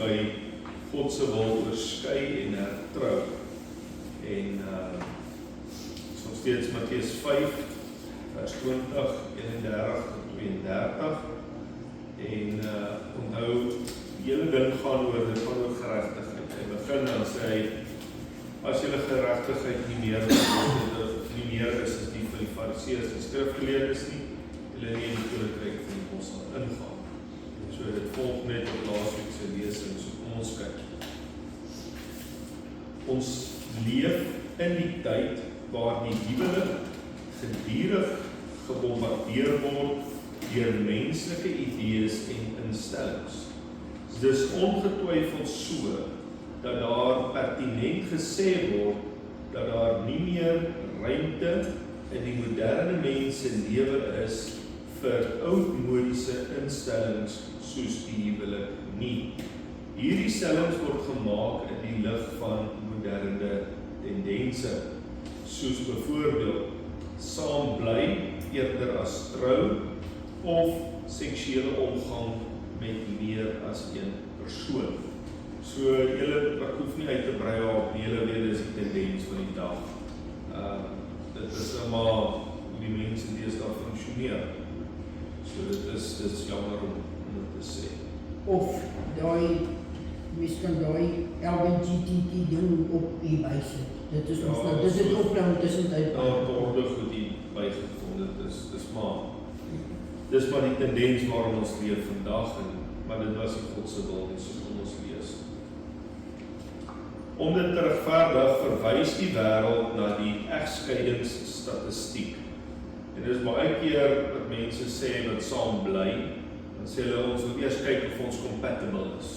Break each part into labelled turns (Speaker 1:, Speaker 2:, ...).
Speaker 1: by God se wil oorskei en hertrou. En is nog steeds Matteus 5, vers 20, 31 tot 32. En onthou, die hele ding gaan oor geregtigheid. Hy begin dan sê hy, as julle geregtigheid nie meer is as die van die Fariseërs en skrifgeleerdes nie, julle nie in die koninkryk van die Bos sal ingaan. So dit volg net op laasweek se lesing, so kom ons kyk. Ons leef in die tyd waar die huwelik gedurig gebombardeer word deur menslike idees en instellings. Dis ongetwyfeld so dat daar pertinent gesê word dat daar nie meer ruimte in die moderne mens se lewe is vir oudmodiese instellings soos die huwelik nie. Hierdie stellings word gemaak in die lig van moderne tendense, soos byvoorbeeld saam bly eerder as trou of seksuele omgang met meer as een persoon. So ek hoef nie uit te brei op, julle weet dis die tendens van die dag. Dit is nou maar hoe die mense deesdae funksioneer. So dit is jammer om dit te sê.
Speaker 2: Of mens kan daai LGBTQ ding op die bysit. Dit is ons nou, dit is ook nou tussentyd.
Speaker 1: Daar word goed hier bygevonden, dis maar die tendens waarom ons leef vandag, maar dit was die God se wil, soos ons lees. Om dit te regverdig verwys die wêreld na die egskeidingsstatistiek. En dis baie keer wat mense sê wat saam bly, dan sê hulle ons moet eers kyk of ons compatible is,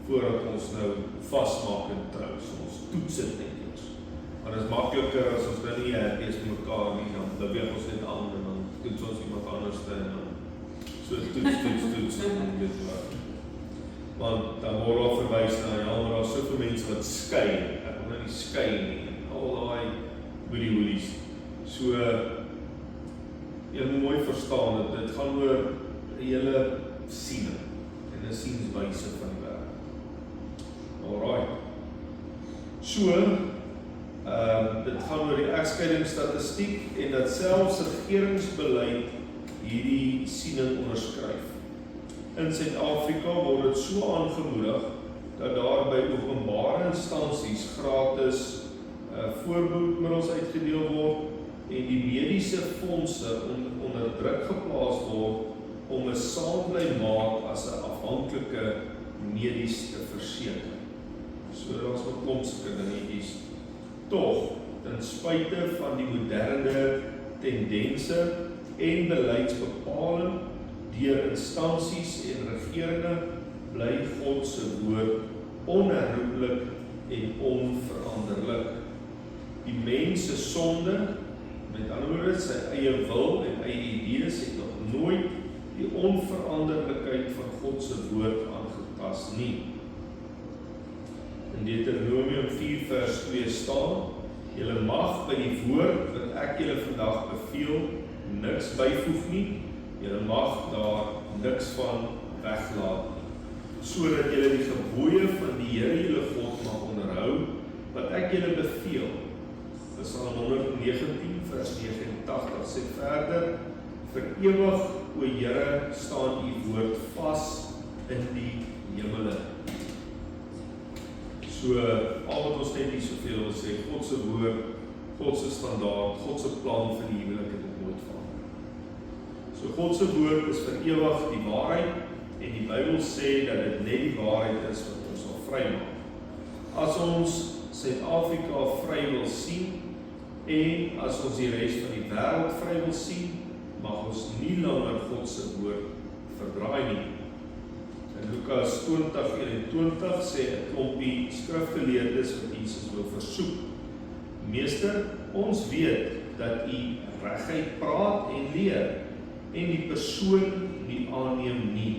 Speaker 1: voordat ons nou vasmaak en trou. So ons toets dit net eers. Maar dit is makliker as ons nou nie happy is met mekaar nie, dan beweeg ons net aan en dan toets ons iemand anders en dan so toets en dit wat. Want dan word al verwys na, ja, maar daar is soveel mense wat skei, ek wil nou nie skei nie, en al die hoodies. So, jy moet mooi verstaan, dat dit gaan oor die hele siening, en die sienswyse van die wêreld. Alright. So, dit gaan oor die egskeidingsstatistiek, en dat selfs regeringsbeleid hierdie siening onderskryf. In Suid-Afrika word dit so aangemoedig dat daar by openbare instansies gratis voorbehoedmiddels uitgedeel word en die mediese fondse onder druk geplaas word om 'n saamblymaat as 'n afhanklike medies te verseker. So daar's 'n klomp sulke dingetjies. Tog, ten spyte van die moderne tendense en beleidsbepaling deur instansies en regeringe bly God se woord onherroepelik en onveranderlik. Die mens se sonde, met ander woorde sy eie wil en eie idees, het nog nooit die onveranderlikheid van God se woord aangetast nie. In Deuteronomium 4 vers 2 staan, julle mag by die woord wat ek julle vandag beveel niks byvoeg nie. Julle mag daar niks van weglaat nie, sodat julle die gebooie van die Here julle God mag onderhou, wat ek julle beveel. Psalm 119 vers 89 sê verder, vir ewig, o Here, staan u woord vas in die hemele. So, al wat ons net nie soveel wil sê, God se woord, God se standaard, God se plan vir die huwelik het dit nooit verander. So God se woord is vir ewig die waarheid en die Bybel sê dat dit net die waarheid is wat ons sal vrymaak. As ons Suid-Afrika vry wil sien en as ons die res van die wêreld vry wil sien, mag ons nie langer God se woord verdraai nie. In Lukas 20:21 sê 'n klompie skrifgeleerdes wat Jesus wil versoek: Meester, ons weet dat u reguit praat en leer, en die persoon nie aanneem nie,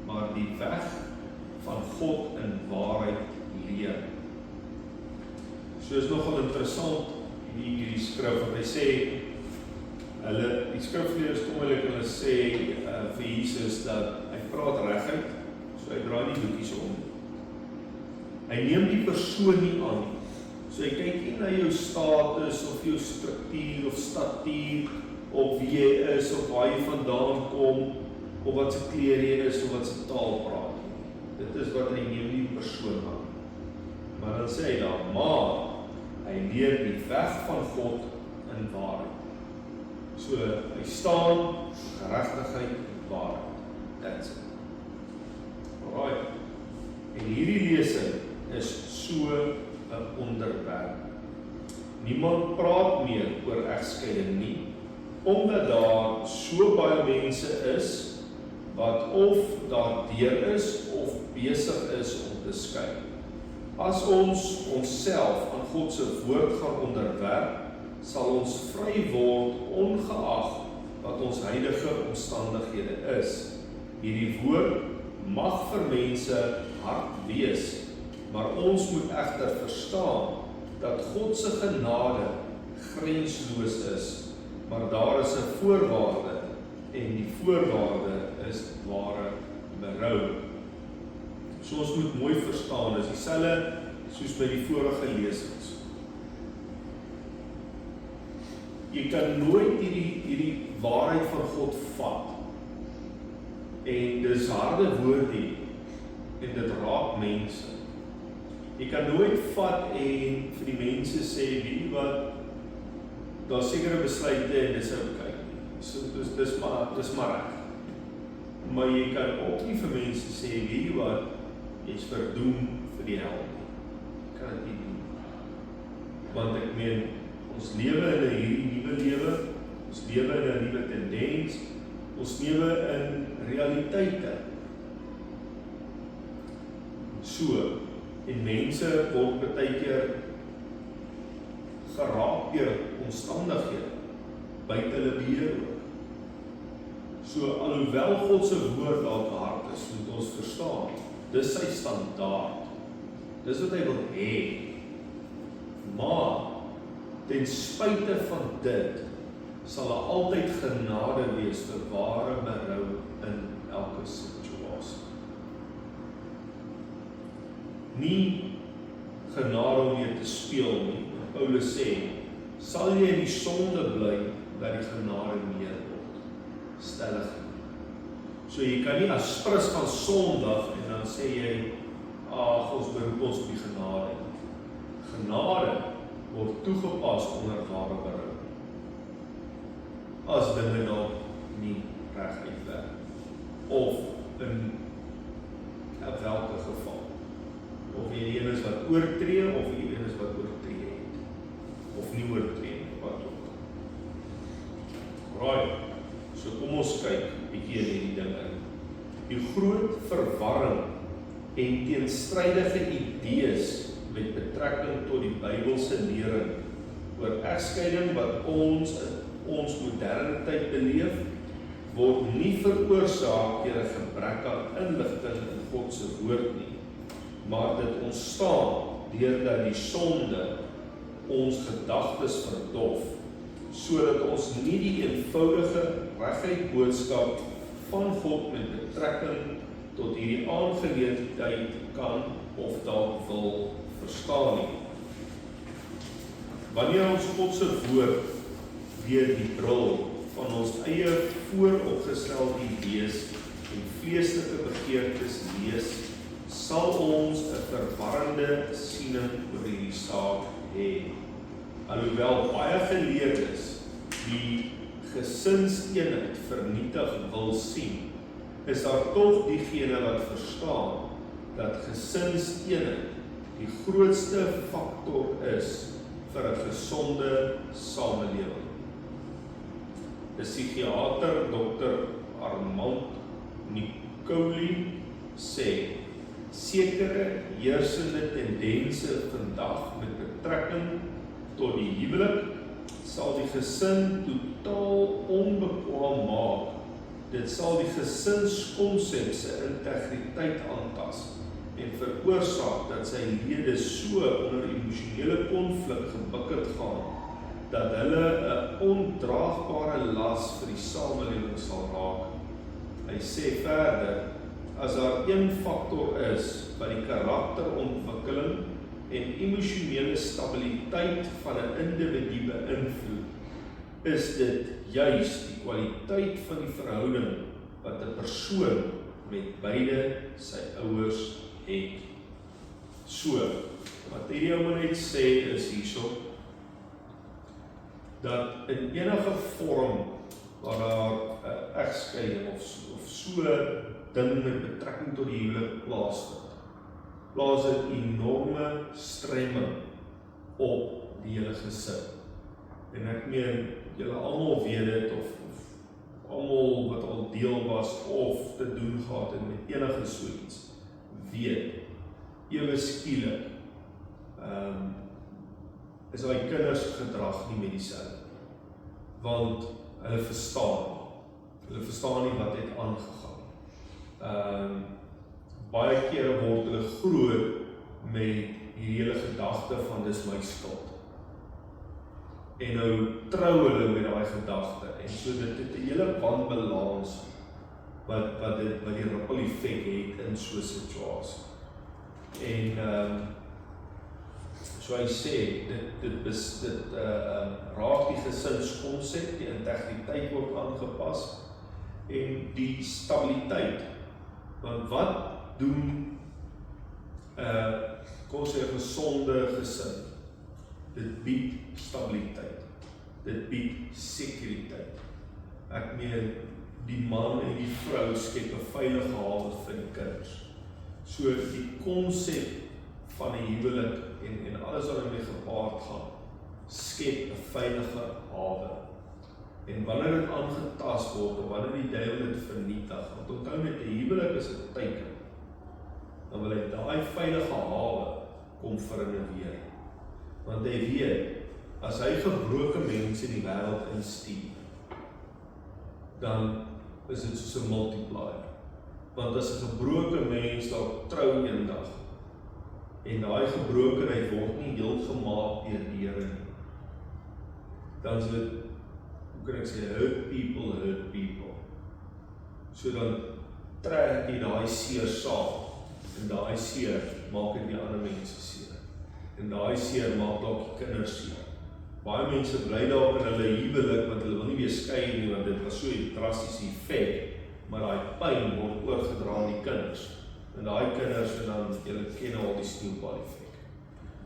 Speaker 1: maar die weg van God in waarheid leer. So is nogal interessant hierdie skrif, wat hy sê, die skrifgeleerdes kom hulle sê vir Jesus dat hy praat reguit, so hy draai nie doekies om. Hy neem die persoon nie aan nie. So hy kyk nie na jou status of jou struktuur of statuur of wie jy is of waar jy vandaan kom of wat se kleur jy is of wat se taal praat. Dit is wat hy neem die persoon aan. Maar dan sê hy dan, maar hy leer die weg van God in waarheid. So hy staan geregtigheid en waarheid. That's it. Alright. En hierdie lesing is so 'n onderwerp. Niemand praat meer oor egskeiding nie, omdat daar so baie mense is wat of daardeur is of besig is om te skei. As ons onsself aan God se woord gaan onderwerp, sal ons vry word ongeag wat ons huidige omstandighede is. Hierdie woord mag vir mense hard wees, maar ons moet egter verstaan dat God se genade grensloos is, maar daar is 'n voorwaarde en die voorwaarde is ware berou. So ons moet mooi verstaan, is dieselfde soos by die vorige lesings. Jy kan nooit hierdie waarheid van God vat en dis harde woorde en dit raak mense. Jy kan nooit vat en vir die mense sê, weet jy wat, daar sekere besluite en dis okay. So dis maar reg. Maar jy kan ook nie vir mense sê, weet jy wat, jy is verdoem vir die hel. Kan dit nie doen. Want ek meen, ons lewe in hierdie nuwe lewe, ons lewe in 'n nuwe tendens, ons lewe in realiteite. So, en mense word baie keer geraak deur omstandighede buite hulle beheer ook. So alhoewel God se woord dalk hard is, moet ons verstaan, dis sy standaard. Dis wat hy wil hê. Maar ten spyte van dit sal daar altyd genade wees vir ware berou in elke situasie. Nie genade om mee te speel nie. Paulus sê, sal jy in die sonde bly, dat die genade meer word. Stellig. So jy kan nie as prins gaan sondig en dan sê jy, ons beroep ons op die genade. Genade word toegepas onder ware berou. As dinge dan nie reg uitwerk. Of in welke geval. Of jy die een is wat oortree, of jy die een is wat oortree het. Of nie oortree, wat ook. Right, so kom ons kyk bietjie in hierdie ding in. Die groot verwarring en teenstrydige idees met betrekking tot die Bybelse lering oor egskeiding wat ons in ons moderne tyd beleef, word nie veroorsaak deur 'n gebrek aan inligting in God se woord nie, maar dit ontstaan deurdat die sonde ons gedagtes verdof, sodat ons nie die eenvoudige reguit boodskap van God met betrekking tot hierdie aangeleentheid kan of dalk wil verstaan nie. Wanneer ons God se woord deur die bril van ons eie vooropgestelde idees en vleeslike begeertes lees, sal ons 'n verwarrende siening oor hierdie saak hê. Alhoewel baie geleerdes die gesinseenheid vernietig wil sien, is daar tog diegene wat verstaan dat gesinseenheid die grootste faktor is vir 'n gesonde samelewing. Die psigiater Dr. Armand Nicoli sê, sekere heersende tendense vandag met betrekking tot die huwelik sal die gesin totaal onbekwaam maak. Dit sal die gesinskonsep se integriteit aantas en veroorsaak dat sy lede so onder emosionele konflik gebukkerd gaan, dat hulle 'n ondraagbare las vir die samelewing sal raak. Hy sê verder, as daar een faktor is wat die karakterontwikkeling en emosionele stabiliteit van 'n individu beïnvloed, is dit juis die kwaliteit van die verhouding wat 'n persoon met beide sy ouers het. So, wat hierdie ou net sê is hierso, dat in enige vorm waar daar 'n egskeiding of so ding met betrekking tot die huwelik plaas dit enorme stremming op die hele gesin. En ek meen, julle almal weet dit, of almal wat al deel was of te doen gehad het met enige so iets, weet, ewe skielik, is daai kinders gedrag nie met dieselfde. Want hulle verstaan nie wat het aangegaan. Baie kere word hulle groot met hierdie hele gedagte van dis my skuld. En nou trou hulle met daai gedagte, en so dit het 'n hele wanbalans wat die ripple effek het in so 'n situasie. En so hy sê, dit raak die gesinskonsep, die integriteit word aangepas, en die stabiliteit. Want wat doen kom ons sê 'n gesonde gesin? Dit bied stabiliteit. Dit bied sekuriteit. Ek meen, die man en die vrou skep 'n veilige hawe vir die kinders. So die konsep van 'n huwelik en alles wat daarmee gepaard gaan, skep 'n veilige hawe. En wanneer dit aangetast word, of wanneer die duiwel dit vernietig, want onthou net, 'n huwelik is 'n teken, dan wil hy daai veilige hawe kom vernuweer. Want hy weet, as hy gebroke mense in die wêreld instuur, dan is dit soos 'n multiplier. Want as 'n gebroke mens daar trou eendag, en daai gebrokenheid word nie heel gemaak deur die Here nie, dan is dit, hoe kan ek sê, hurt people. So dan trek jy daai seer saam, en daai seer maak dit die ander mense seer. En daai seer maak dalk die kinders seer. Baie mense bly dalk in hulle huwelik, want hulle wil nie weer skei nie, want dit was so 'n drastiese effek, maar daai pyn word oorgedra aan die kinders. En daai kinders, en dan, julle ken al die sneeubal effek.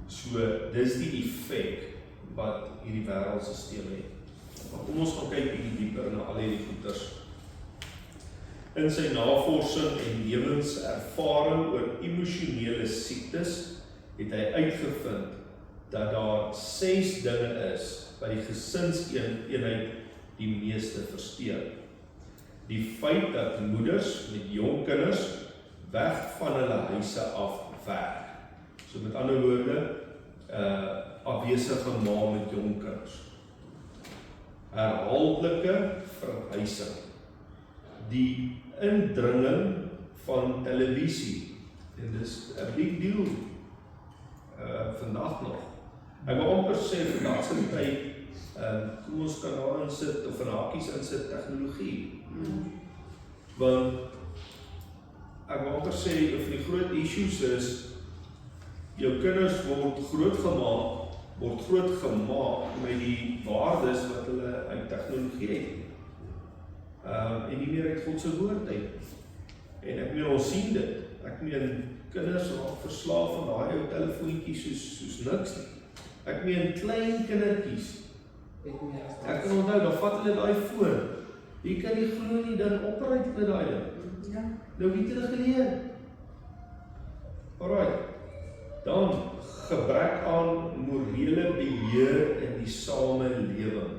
Speaker 1: So, dis die effek wat hierdie wêreldstelsel het. Maar kom ons gaan kyk bietjie dieper na al hierdie goeters. In sy navorsing en lewenservaring oor emosionele siektes, het hy uitgevind dat daar 6 dinge is wat die gesinseenheid die meeste versteur. Die feit dat moeders met jong kinders weg van hulle huise af werk. So met ander woorde, afwesige ma met jong kinders. Herhaaldelike verhuising. Die indringing van televisie. En dis 'n big deal vandag nog. Ek wil amper sê vandag se tyd, kom ons kan daarin sit, of in hakies insit, tegnologie. Want ek wil amper sê, of die groot issues is, jou kinders word groot gemaak met die waardes wat hulle uit tegnologie het. En nie meer uit God se woord uit. En ek meen, ons sien dit. Ek meen, kinders raak verslaaf van daai ou telefoontjies soos niks nie. Ek meen, klein kindertjies. Ek kan onthou, dan vat hulle daai foon. Jy kan nie glo nie, dan opraai met daai ding.
Speaker 2: Ja.
Speaker 1: Nou wie het hulle geleer? Alright. Dan gebrek aan morele beheer in die samelewing.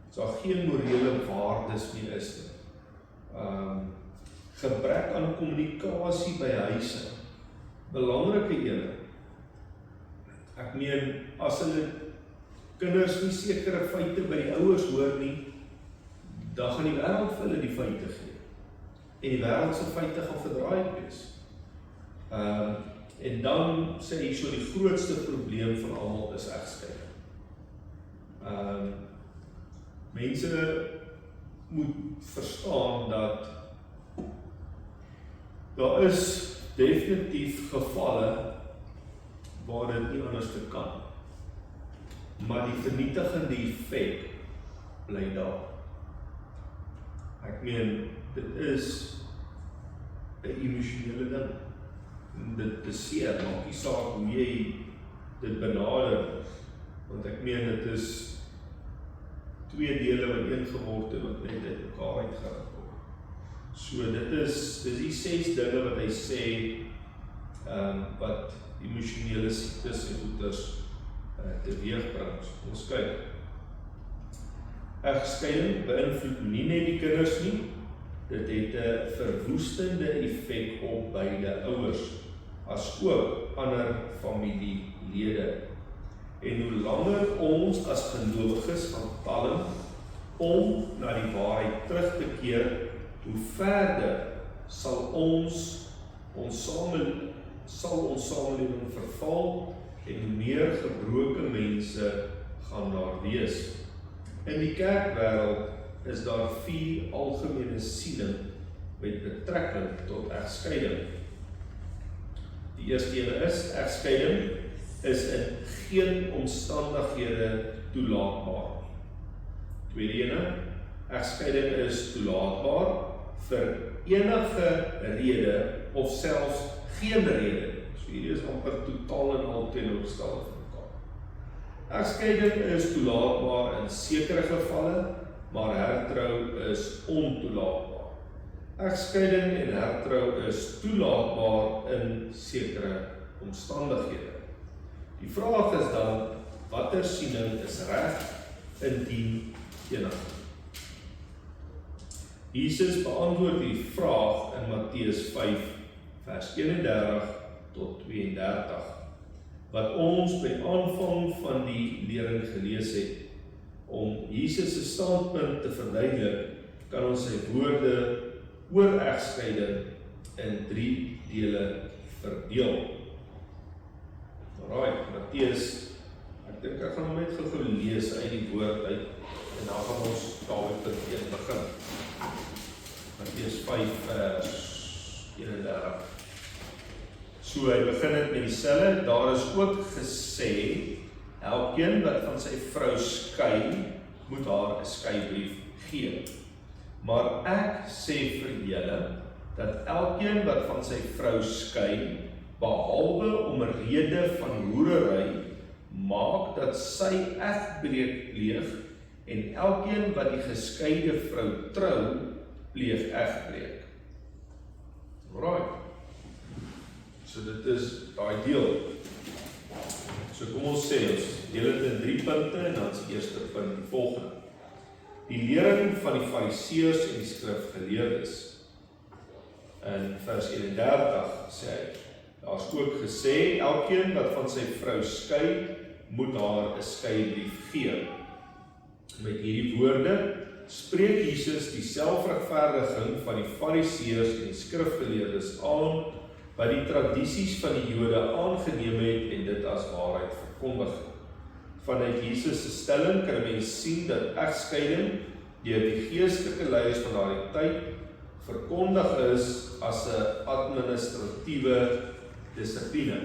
Speaker 1: As daar geen morele waardes meer is nie. Gebrek aan kommunikasie by huise. Belangrike ene. Ek meen, as hulle kinders nie sekere feite by die ouers hoor nie, dan gaan die wêreld vir hulle die feite gee. En die wêreld se feite gaan verdraai wees. En dan sê hy so, die grootste probleem van almal is egskeiding. Mense moet verstaan dat Daar is definitief gevalle waar dit nie anders te kan. Maar die vernietigende effek bly daar. Ek meen, dit is 'n emosionele ding. En dit is seer, maak nie saak hoe jy dit benader, want ek meen dit is twee dele wat een geword het wat net uit mekaar uitgerig word. So dit is die 6 dinge wat hy sê wat emosionele siektes en goeters teweegbring. Ons kyk. Egskeiding beïnvloed nie net die kinders nie, dit het 'n verwoestende effek op beide ouers, as ook ander familielede. En hoe langer ons as gelowiges gaan talm om na die waarheid terug te keer, hoe verder sal ons samelewing verval en hoe meer gebroke mense gaan daar wees. In die kerkwêreld is daar 4 algemene siening met betrekking tot egskeiding. Die eerste een is, egskeiding is in geen omstandighede toelaatbaar. Tweede ene, egskeiding is toelaatbaar vir enige rede of selfs geen rede. So hierdie is amper totaal en al teenoorgestelde van mekaar. Egskeiding is toelaatbaar in sekere gevalle, maar hertrou is ontoelaatbaar. Egskeiding en hertrou is toelaatbaar in sekere omstandighede. Die vraag is dan, watter siening is reg indien enige? Jesus beantwoord die vraag in Matteus 5 vers 31 tot 32, wat ons by aanvang van die lering gelees het. Om Jesus se standpunt te verduidelik, kan ons sy woorde oor egskeiding in 3 dele verdeel. Alright, Matteus, ek dink ek gaan hom net gou lees uit die woord uit, en dan gaan ons daarby begin. Matteus 5 vers 31. So hy begin dit met dieselfde, daar is ook gesê, elkeen wat van sy vrou skei, moet haar 'n skeibrief gee. Maar ek sê vir julle, dat elkeen wat van sy vrou skei, behalwe om 'n rede van hoerery, maak dat sy egbreek pleeg, en elkeen wat die geskeide vrou trou, pleeg egbreek. Alright. So dit is daai deel. So kom ons sê, ons deel dit in 3 punte, en dan is die eerste punt die volgende. Die lering van die fariseërs en die skrifgeleerdes. In vers 31 sê hy, daar is ook gesê, elkeen wat van sy vrou skei, moet haar 'n skeibrief gee. Met hierdie woorde spreek Jesus die selfregverdiging van die fariseërs en die skrifgeleerdes aan, wat die tradisies van die Jode aangeneem het en dit as waarheid verkondig. Vanuit Jesus se stelling kan 'n mens sien dat egskeiding deur die geestelike leiers van daardie tyd verkondig is as 'n administratiewe dissipline.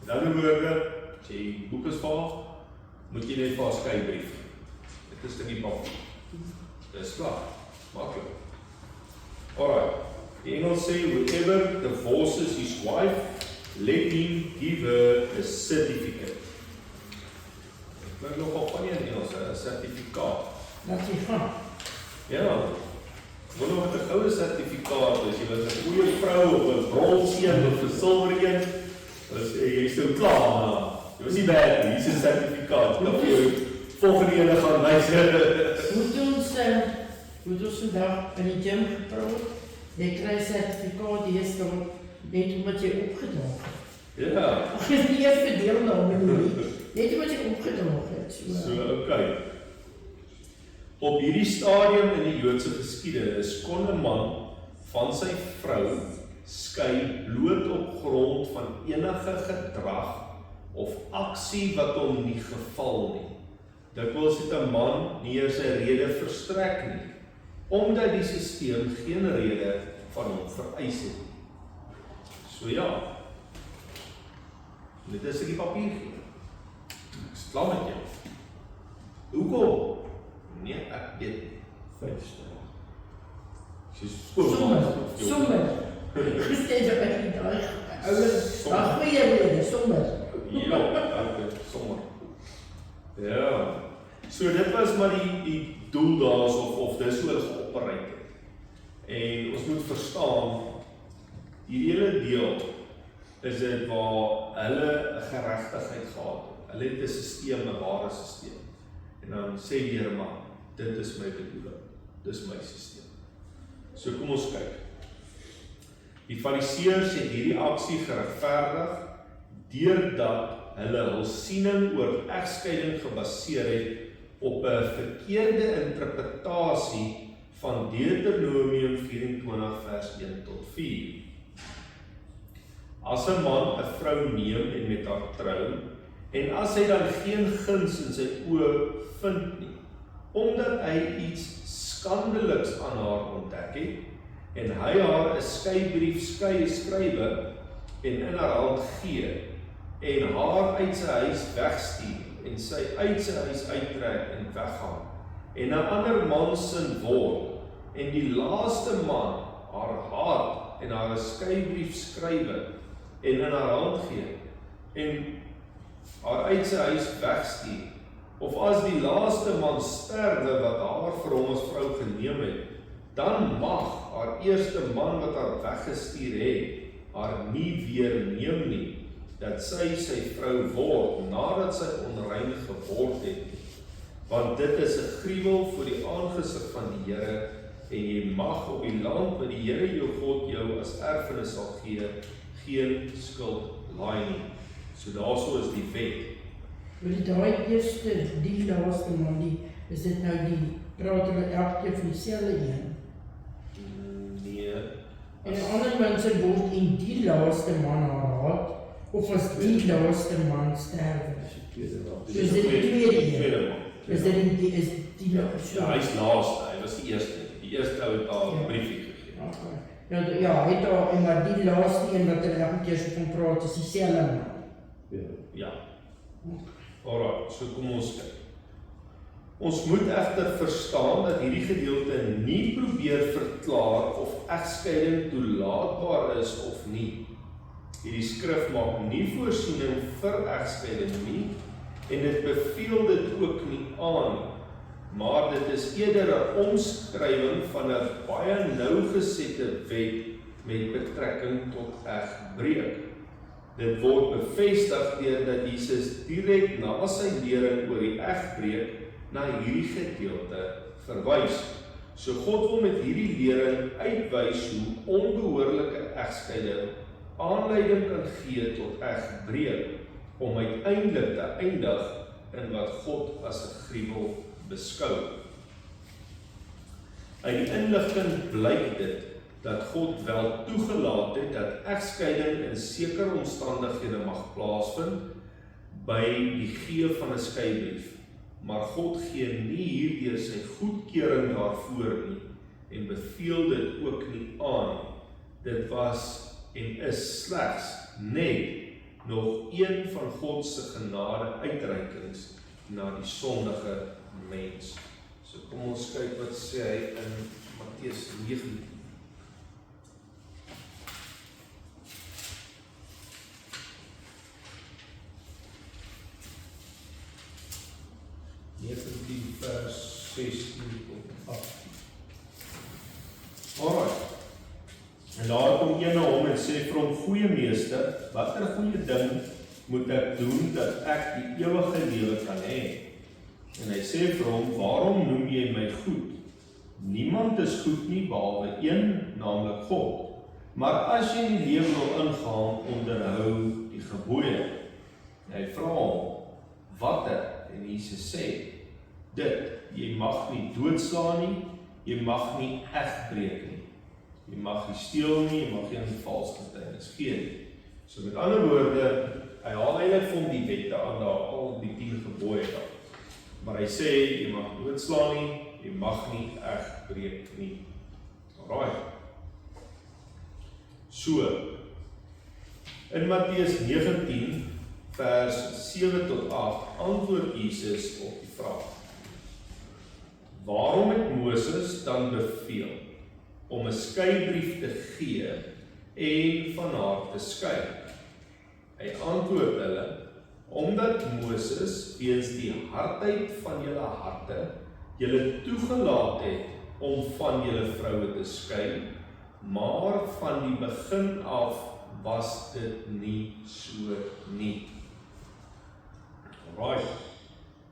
Speaker 1: In ander woorde, as jy boek is vir, moet jy net vir 'n skeibrief. Dit is in die papier. Dis klaar. Maklik. Alright. Die Engels sê, whoever divorces his wife, let him give her a certificate. Ek wil nogal van in Engels, 'n sertifikaat.
Speaker 2: Dat jy gaan.
Speaker 1: Ja. Wil nog met 'n goue sertifikaat, as jy was 'n goeie vrou of 'n bronseen of 'n silwer een, as jy's nou klaar. Jy was nie bad nie, hier is 'n sertifikaat. Dan vir jou volgende ene gaan wys.
Speaker 2: Moet ons vandag in die gym gepraat, jy kry sertifikaat die is dan net omdat jy opgedaag het.
Speaker 1: Ja.
Speaker 2: Ag, jy is nie eers verdeel na net omdat jy opgedaag het.
Speaker 1: So, okay. Op hierdie stadium in die Joodse geskiedenis kon 'n man van sy vrou skei bloot op grond van enige gedrag of aksie wat hom nie geval nie. Dikwels het 'n man nie eers 'n rede verstrek nie, omdat die stelsel geen rede van hom vereis het. So ja, dit is 'n papier gee. Ek is klaar met jou. Hoekom? Nee, ek weet nie. 5 sterre.
Speaker 2: Sommer. Steeds op die dag. Ouers, daar goeie rede, sommer.
Speaker 1: Ja, dankie, sommer. Ja. So dit was maar die doel daar of dis hoe hulle geopereer het. En ons moet verstaan, die hele deel is dit waar hulle 'n geregtigheid gehad het. Hulle het 'n stelsel, 'n ware stelsel. En dan sê die Here maar, dit is my bedoeling. Dis my stelsel. So kom ons kyk. Die Fariseërs het hierdie aksie geregverdig deurdat hulle hul siening oor egskeiding gebaseer het op 'n verkeerde interpretasie van Deuteronomium 24 vers 1 tot 4. As 'n man 'n vrou neem en met haar trou, en as hy dan geen guns in sy oë vind nie, omdat hy iets skandeliks aan haar ontdek het, en hy haar 'n skeibrief skrywe en in haar hand gee, en haar uit sy huis wegstuur, en sy uit sy huis uittrek en weggaan, en 'n ander man sin word, en die laaste man haar haat en haar 'n skeibrief skrywe en in haar hand gee, en haar uit sy huis wegstuur, of as die laaste man sterwe wat haar vir hom as vrou geneem het, dan mag haar eerste man wat haar weggestuur het, haar nie weer neem nie, dat sy vrou word, nadat sy onrein geword het, want dit is 'n gruwel voor die aangesig van die Here, en jy mag op die land wat die Here jou God jou as erfenis sal gee, geen skuld laai nie. So daarso is die wet.
Speaker 2: Maar daai eerste, die laaste man, is dit nou praat hulle elke keer van dieselfde een?
Speaker 1: Nee.
Speaker 2: En 'n ander mense word en die laaste man haar haat, of as die laaste man sterwe? Is dit die tweede een? Is dit die laaste?
Speaker 1: Ja, hy's laaste, hy was die eerste. Die eerste ou het haar 'n briefie gegee.
Speaker 2: Ja, het daar, maar die laaste een wat hulle elke keer so van praat, is dieselfde man.
Speaker 1: Ja. Alright, so kom ons kyk. Ons moet egter verstaan dat hierdie gedeelte nie probeer verklaar of egskeiding toelaatbaar is of nie. Hierdie skrif maak nie voorsiening vir egskeiding nie, en dit beveel dit ook nie aan, maar dit is eerder 'n omskrywing van 'n baie nougesette wet met betrekking tot egbreek. Dit word bevestig deurdat Jesus direk na sy lering oor die egbreek na hierdie gedeelte verwys. So God wil met hierdie lering uitwys hoe onbehoorlike egskeiding aanleiding kan gee tot egbreek, om uiteindelik te eindig in wat God as 'n gruwel beskou. Uit die inligting blyk dit dat God wel toegelaat het dat egskeiding in sekere omstandighede mag plaasvind by die gee van 'n skeibrief, maar God gee nie hierdeur sy goedkeuring daarvoor nie en beveel dit ook nie aan. Dit was en is slegs net nog een van God se genade uitreikings na die sondige mens. So kom ons kyk wat sê hy in Matteus 19. Vers 16 tot 18. Alright. En daar kom een na hom en sê vir hom, goeie meester, watter goeie ding moet ek doen dat ek die ewige lewe kan hê? En hy sê vir hom, waarom noem jy my goed? Niemand is goed nie behalwe een, naamlik God. Maar as jy die lewe wil ingaan, onderhou die gebooie. En hy vra hom, watter? En Jesus sê, dit, jy mag nie doodslaan nie, jy mag nie egbreek nie. Jy mag nie steel nie, jy mag geen vals getuienis gee nie. So met ander woorde, hy haal eintlik vir hom die wette aan daar, al die 10 gebooie daar. Maar hy sê, jy mag nie doodslaan nie, jy mag nie egbreek nie. Alright. So, In Matteus 19 vers 7 tot 8 antwoord Jesus op die vraag: waarom het Moses dan beveel om 'n skeibrief te gee en van haar te skei? Hy antwoord hulle: omdat Moses weens die hardheid van julle harte julle toegelaat het om van julle vroue te skei, maar van die begin af was dit nie so nie. Alright,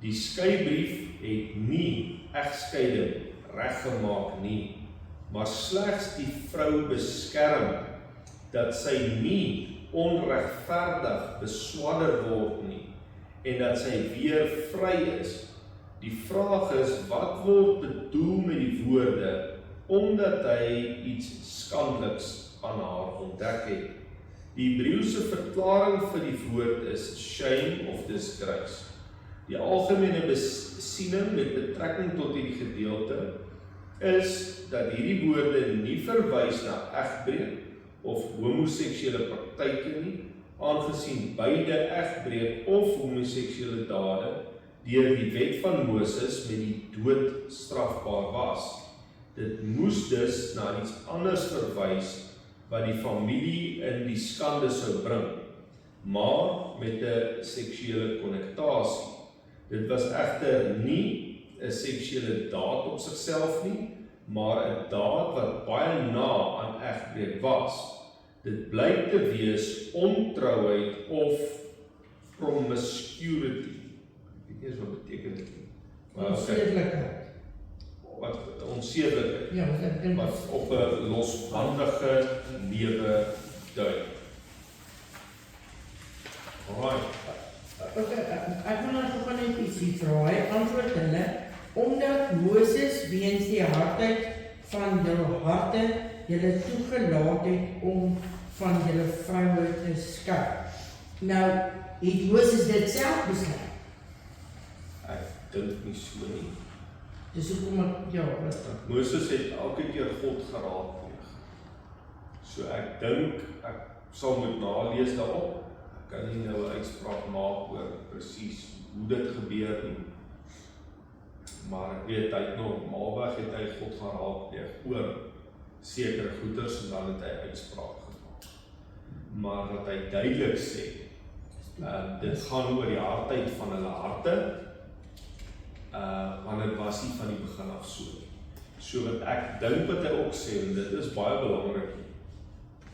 Speaker 1: die skeibrief het nie egskeiding reggemaak nie, maar slegs die vrou beskerm dat sy nie onregverdig beswadder word nie en dat sy weer vry is. Die vraag is, wat word bedoel met die woorde omdat hy iets skandeliks aan haar ontdek het? Die Hebreëse verklaring vir die woord is shame of disgrace. Die algemene besiening met betrekking tot hierdie gedeelte is dat hierdie woorde nie verwys na egbreek of homoseksuele praktyke nie, aangesien beide egbreek of homoseksuele dade deur die wet van Moses met die dood strafbaar was. Dit moes dus na iets anders verwys wat die familie in die skande sou bring, maar met 'n seksuele konnektasie. Dit was egter nie 'n seksuele daad op sigself nie, maar 'n daad wat baie na aan egbreek was. Dit blyk te wees ontrouheid of promiscuity. Ek weet nie eens wat beteken dit nie.
Speaker 2: Onsedelikheid.
Speaker 1: Wat onsedelikheid.
Speaker 2: Ja,
Speaker 1: wat op 'n losbandige lewe dui. Alright.
Speaker 2: Ek wil nou nog net ietsie vra. Hy antwoord hulle, omdat Moses weens die hardheid van julle harte julle toegelaat het om van julle vroue te skei. Nou, het Moses dit self besluit?
Speaker 1: Ek dink nie so nie.
Speaker 2: Dis hoekom ek, ja, wat?
Speaker 1: Moses het elke keer God geraadpleeg. So ek dink, ek sal moet nalees daarop. Ek kan nie nou 'n uitspraak maak oor presies hoe dit gebeur nie. Maar ek weet, hy normaalweg het hy God geraadpleeg oor sekere goeders en dan het hy uitspraak gemaak. Maar wat hy duidelik sê, dit gaan oor die hardheid van hulle harte, want dit was nie van die begin af so. So wat ek dink wat hy ook sê, en dit is baie belangrik,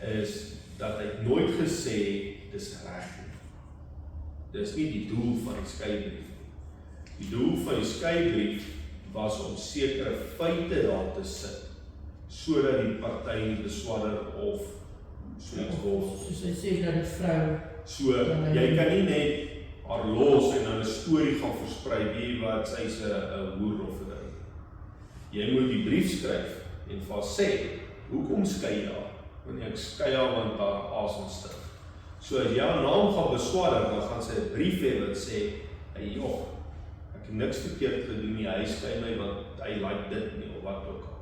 Speaker 1: is dat hy nooit gesê, dis reg nie. Dis nie die doel van die skeibrief. Die doel van die skeibrief was om sekere feite daar te sit, sodat die party nie beswadder of soos word.
Speaker 2: Soos hy sê dat die vrou...
Speaker 1: So, jy kan nie net haar los en dan 'n storie gaan versprei, wie wat sy is 'n hoer of 'n ding. Jy moet die brief skryf en vir haar sê, hoekom skei jy haar? Want ek skei haar want haar asem stig. So as jy haar naam gaan beswadder, dan gaan sy 'n brief hê wat sê, hey joh, ek het niks verkeerd gedoen nie, hy skei my want hy like dit nie of wat ook al.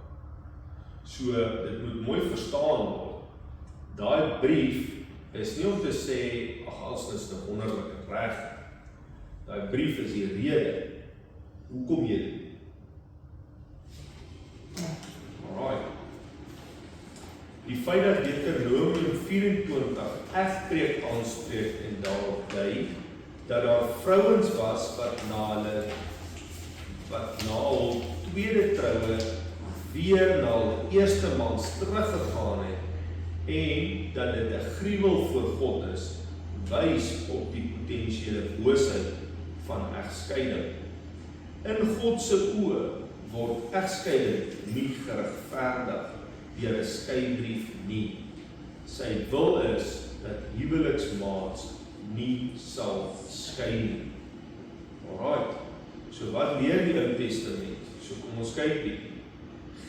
Speaker 1: So dit moet mooi verstaan word. Daai brief is nie om te sê, ag alles is te wonderlik reg. Daai brief is die rede hoekom jy dit. Alright. Die feit dat Deuteronomium 24 egspreek aanspreek en daarop dui dat daar vrouens was wat na hul tweede troue weer na hul eerste mans teruggegaan het en dat dit 'n gruwel voor God is, wys op die potensiële boosheid van egskeiding. In God se oë word egskeiding nie geregverdig deur 'n skeibrief nie. Sy wil is dat huweliksmaats nie sal skei nie. Alright, so wat leer die Ou Testament? So kom ons kyk bietjie.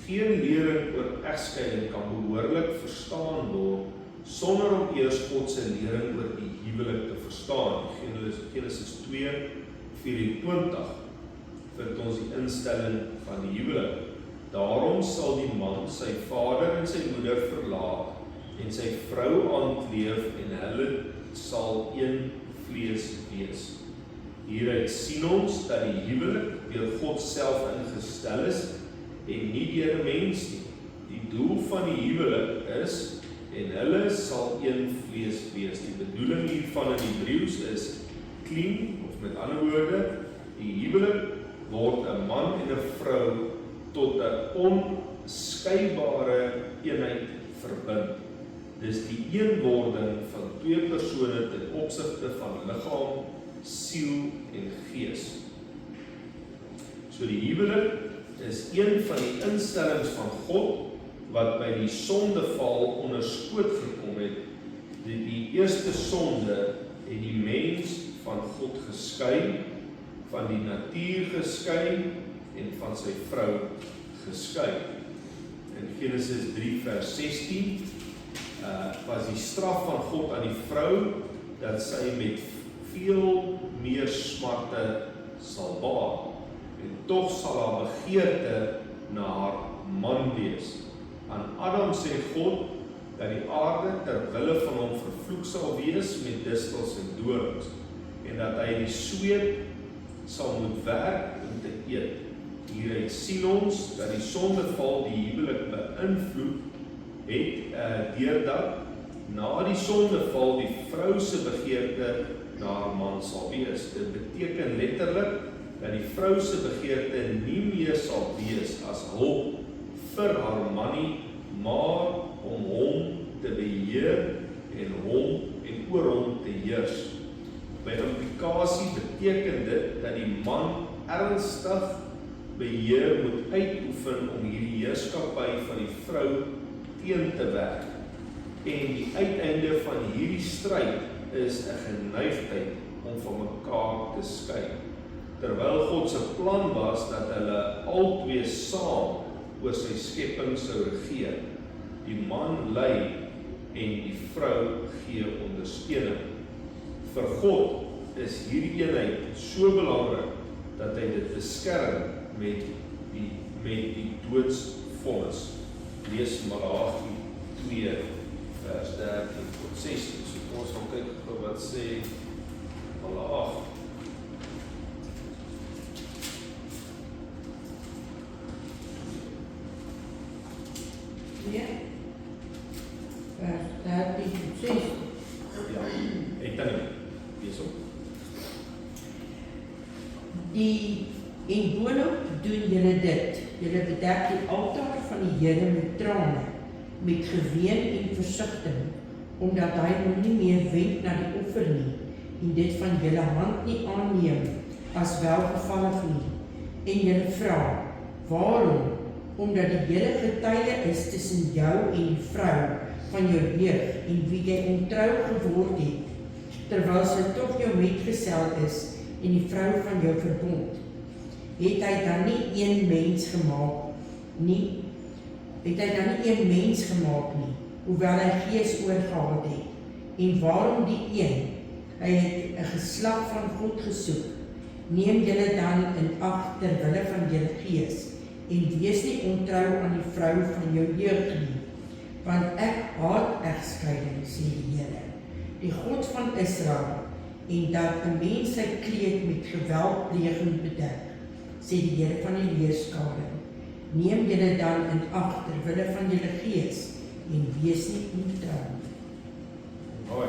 Speaker 1: Geen lering oor egskeiding kan behoorlik verstaan word sonder om eers God se lering oor die huwelik te verstaan. Genesis 2:24 vind ons die instelling van die huwelik. Daarom sal die man sy vader en sy moeder verlaat en sy vrou aankleef en hulle sal een vlees wees. Hieruit sien ons dat die huwelik deur God self ingestel is en nie deur 'n mens nie. Die doel van die huwelik is en hulle sal een vlees wees. Die bedoeling hiervan in Hebreëus is clean, of met ander woorde, die huwelik word 'n man en 'n vrou tot 'n onskeibare eenheid verbind. Dis die eenwording van twee persone ten opsigte van liggaam, siel en gees. So die huwelik is een van die instellings van God wat by die sondeval onder skoot gekom het. Die eerste sonde het die mens van God geskei, van die natuur geskei en van sy vrou geskei. In Genesis 3 vers 16 was die straf van God aan die vrou dat sy met veel meer smarte sal baar en tog sal haar begeerte na haar man wees. Aan Adam sê God dat die aarde ter wille van hom vervloek sal wees met distels en dorings en dat hy die sweet sal moet werk om te eet. Hieruit sien ons dat die sondeval die huwelik beïnvloed het deurdat na die sondeval die vrou se begeerte na haar man sal wees. Dit beteken letterlik dat die vrou se begeerte nie meer sal wees as hulp vir haar man nie, maar om hom te beheer en hom en oor hom te heers. By implikasie beteken dit dat die man ernstig beheer moet uitoefen om hierdie heerskappy van die vrou teen te werk. En die uiteinde van hierdie stryd is 'n geneigtheid om van mekaar te skei. Terwyl God se plan was dat hulle albei saam oor sy skepping sou regeer. Die man lei en die vrou gee ondersteuning. Vir God is hierdie eenheid so belangrik dat hy dit beskerm met die doodsvonnis. Lees Malagi 2 vers 13 tot 16. So kom ons gaan kyk wat sê Malagi.
Speaker 2: Ja. Vers 13 tot 16.
Speaker 1: Ja, ek dan lees op.
Speaker 2: En boonop doen julle dit. Julle bedek die altaar van die Here met trane, met geween en versigtiging, omdat hy hom nie meer wend na die offer nie, en dit van julle hand nie aanneem as welgevallig nie. En julle vra, waarom? Omdat die Here getuie is tussen jou en die vrou van jou jeug, en wie jy ontrou geword het, terwyl sy tog jou metgesel is, en die vrou van jou verbond. Het hy dan nie een mens gemaak nie? Het hy dan nie een mens gemaak nie, hoewel hy gees oorgehad het? En waarom die een? Hy het 'n geslag van God gesoek. Neem julle dan in ag ter wille van julle gees, en wees nie ontrou aan die vrou van jou jeug nie, want ek haat egskeiding, sê die Here, die God van Israel, en dat 'n mens sy kleed met geweldpleging bedek, sê die Here van die leerskare. Neem julle dan in ag ter wille van julle gees, en wees nie ontrou.
Speaker 1: Mooi.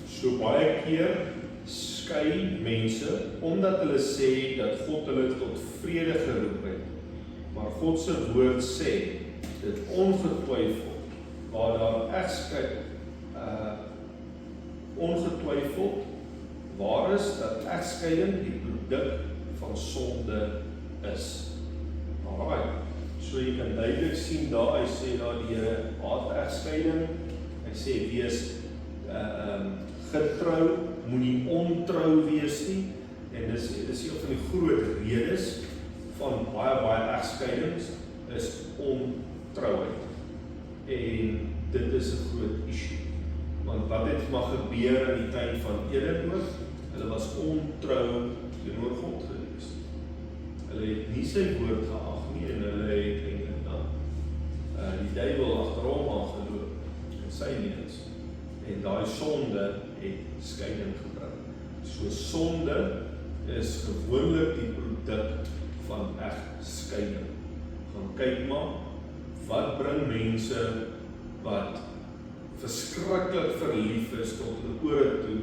Speaker 1: So baie keer skei mense, omdat hulle sê dat God hulle tot vrede geroep het. Maar God se woord sê, dit ongetwyfeld, waar daar egskeiding, ongetwyfeld, waar is dat egskeiding die produk van sonde is. Alright, so jy kan duidelik sien daar, hy sê daar die Here haat egskeiding, hy sê wees getrou, moenie ontrou wees nie, en dis een van die groot redes van baie egskeidings is ontrouheid. En dit is 'n groot issue. Want wat het maar gebeur in die tyd van Eden ook? Hulle was ontrou teenoor God gewees. Hulle het nie sy woord geag nie en hulle het eintlik dan die duiwel agterom aangeloop in sy leuns. En daai sonde het skeiding gebring. So sonde is gewoonlik die produk van egskeiding. Gaan kyk maar, wat bring mense wat verskriklik verlief is tot hulle ore toe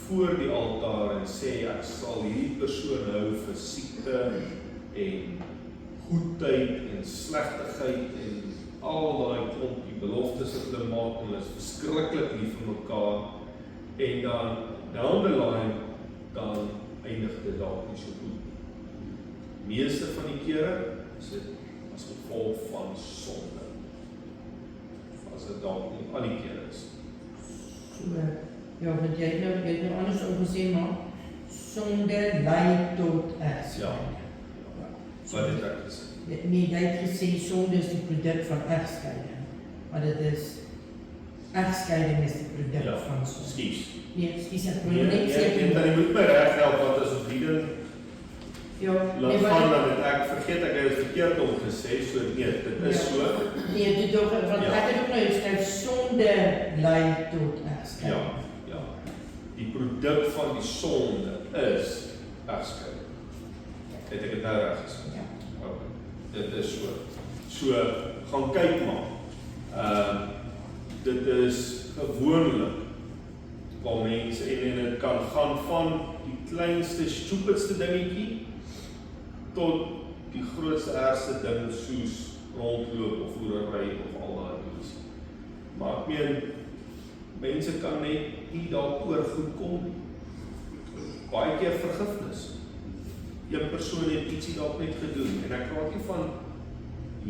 Speaker 1: voor die altaar en sê ek sal hierdie persoon hou vir siekte en goedheid en slegtigheid en al daai klompie beloftes wat hulle maak en hulle is verskriklik lief vir mekaar en dan down the line dan eindig dit dalk nie so goed. Meeste van die kere is dit as gevolg van sonde. As dit dalk nie al die kere is.
Speaker 2: So, ja, want jy het nou anders opgesê, maar sonde lei tot egskeiding.
Speaker 1: Wat het ek gesê?
Speaker 2: Nee, jy het gesê sonde is die produk van egskeiding. Maar dit is, egskeiding is die produk van sonde.
Speaker 1: Ekskuus.
Speaker 2: Nee, ekskuus, ek wil net sê.
Speaker 1: Jy moet my reghelp, want as ons die ding laat gaan, dan het ek vergeet ek het verkeerd omgesê, so nee, dit is so.
Speaker 2: Nee, dit ook, want ek het ook nou geskryf, sonde lei tot egskeiding.
Speaker 1: Ja. Die produk van die sonde is egskeiding. Het ek het nou reg gesê?
Speaker 2: Ja.
Speaker 1: Okay. Dit is so. So, gaan kyk maar. Dit is gewoonlik waar mense, en dit kan gaan van die kleinste, stupidste dingetjie, tot die grootste, ergste ding soos rondloop of hoerery of al daai iets. Maar ek meen, mense kan net nie daaroor goed kom. Baie keer vergifnis. Een persoon het ietsie dalk net gedoen, en ek praat nie van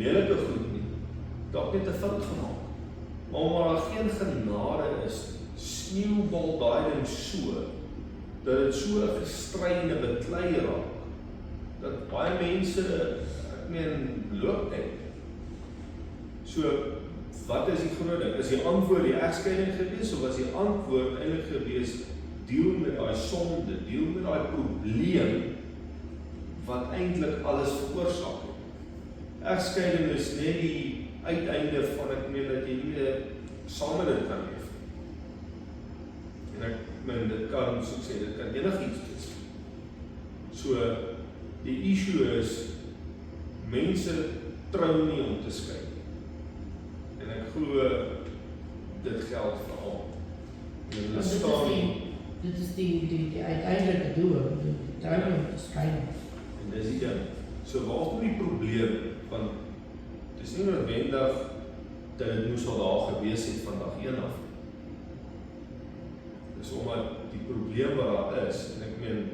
Speaker 1: lelike goed nie, dalk net 'n fout gemaak. Maar omdat daar geen genade is, sneeubal daai ding so, dat dit so 'n gestreide beklei raak, dat baie mense, ek meen, loop net. So, wat is die groot ding? Is die antwoord die egskeiding gewees, of was die antwoord eintlik gewees, deel met daai sonde, deel met daai probleem, wat eintlik alles veroorsaak het. Egskeiding is net die uiteinde van, ek meen, dat jy nie meer saam met dit kan leef. En ek meen, dit kan, soos ek sê, dit kan enigiets wees. So, die issue is, mense trou nie om te skei. En ek glo, dit geld vir al. En hulle staan nie.
Speaker 2: Dit is die uiteindelike doel, die trou nie om te skei.
Speaker 1: En dis die ding. So waar kom die probleem? Want het is nie noodwendig dat dit moes al daar gewees het van dag 1 af. Dis omdat die probleem wat daar is, en ek meen,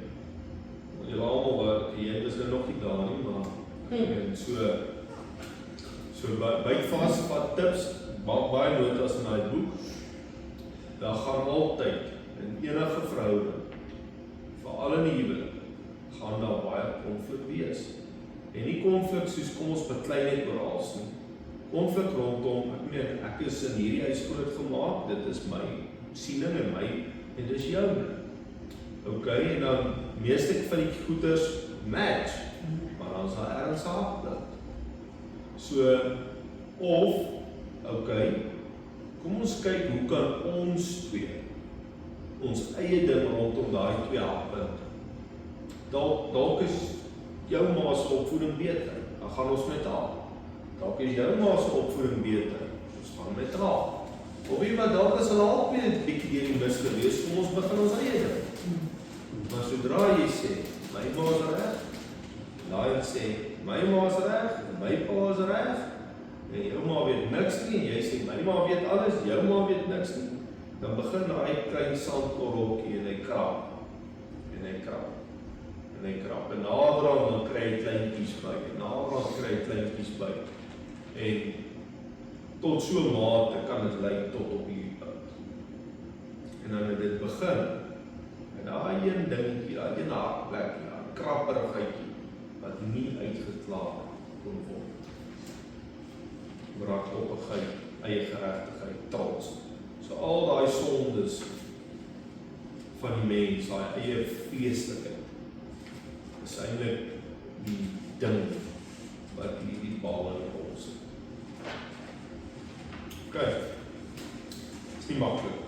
Speaker 1: julle almal, jy is nog nie daar nie, maar ek meen, so byt vas wat tips, maak baie notas in daai boek, daar gaan altyd, in enige verhouding, veral in die huwelik, gaan daar baie konflik wees. En nie konflik soos kom ons beklei net oor alles nie. Konflik rondom, ek meen, ek is in hierdie huis groot gemaak, dit is my siening en my, en dis joune. Ok, en dan meeste van die goeders match, maar dan is daar ergens haakpunt. So, of, ok, kom ons kyk hoe kan ons twee, ons eie ding rondom daai twee haakpunte. Dalk is jou ma se opvoeding beter, dan gaan ons met haar. Dalk is jou ma se opvoeding beter, ons gaan met haar. Of jy wat dalk is hulle al net bietjie deur die mis gewees, kom ons begin ons eie ding. Maar sodra jy sê, my ma is reg, daai sê, my ma is reg, en my pa is reg, en jou ma weet niks nie, en jy sê, my ma weet alles, jou ma weet niks nie, dan begin daai klein sandkorreltjie en hy krap, en hy krap. En naderhand dan kry hy kleintjies by, en naderhand kry hy kleintjies by. En tot so mate kan dit lei tot op hierdie punt. En dan het dit begin, en daai een dingetjie, daai een haakplekkie, daai krapperigheidjie, wat nie uitgeklaar kon word. Braakkoppigheid, eie geregtigheid, trots. So al daai sondes van die mens, daai eie vleeslikheid, is eintlik die ding wat hierdie bal in ons het. Ok. Is nie maklik.